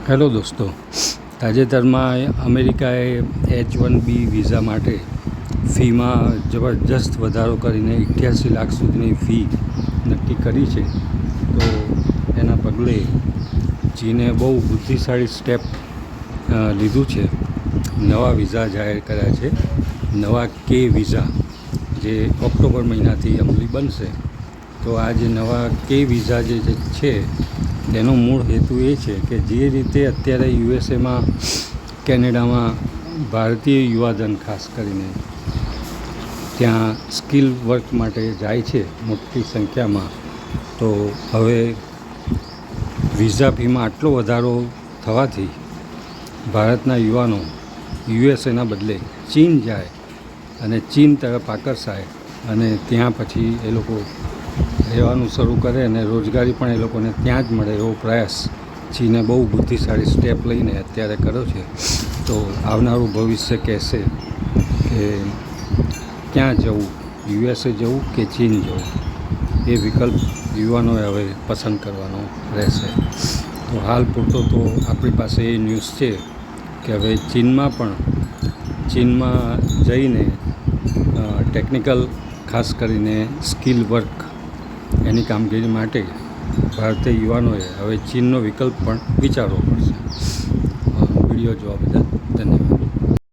Hello દોસ્તો, તાજેતરમાં અમેરિકાએ H-1B વિઝા માટે ફીમાં જબરજસ્ત વધારો કરીને 88 લાખ સુધીની ફી નક્કી કરી છે. તો એના પગલે ચીને બહુ બુદ્ધિશાળી સ્ટેપ લીધું છે. નવા વિઝા જાહેર કર્યા છે, નવા કે વિઝા, જે ઓક્ટોબર મહિનાથી અમલી બનશે. તો આ જે નવા કે વિઝા જે છે તેનો મૂળ હેતુ એ છે કે જે રીતે અત્યારે યુએસએમાં, કેનેડામાં ભારતીય યુવાધન ખાસ કરીને ત્યાં સ્કિલ વર્ક માટે જાય છે મોટી સંખ્યામાં, તો હવે વિઝા ફીમાં આટલો વધારો થવાથી ભારતના યુવાનો યુએસએના બદલે ચીન જાય અને ચીન તરફ આકર્ષાય અને ત્યાં પછી એ લોકો રહેવાનું શરૂ કરે અને રોજગારી પણ એ લોકોને ત્યાં જ મળે એવો પ્રયાસ ચીને બહુ બુદ્ધિશાળી સ્ટેપ લઈને અત્યારે કર્યો છે. તો આવનારું ભવિષ્ય કહેશે કે ક્યાં જવું, યુએસએ જવું કે ચીન જવું, એ વિકલ્પ યુવાનોએ હવે પસંદ કરવાનો રહેશે. તો હાલ પૂરતો તો આપણી પાસે એ ન્યૂઝ છે કે હવે ચીનમાં જઈને ટેકનિકલ, ખાસ કરીને સ્કિલ વર્ક, એની કામગીરી માટે ભારતીય યુવાનોએ હવે ચીનનો વિકલ્પ પણ વિચારવો પડશે. વિડીયો જોવા બદલ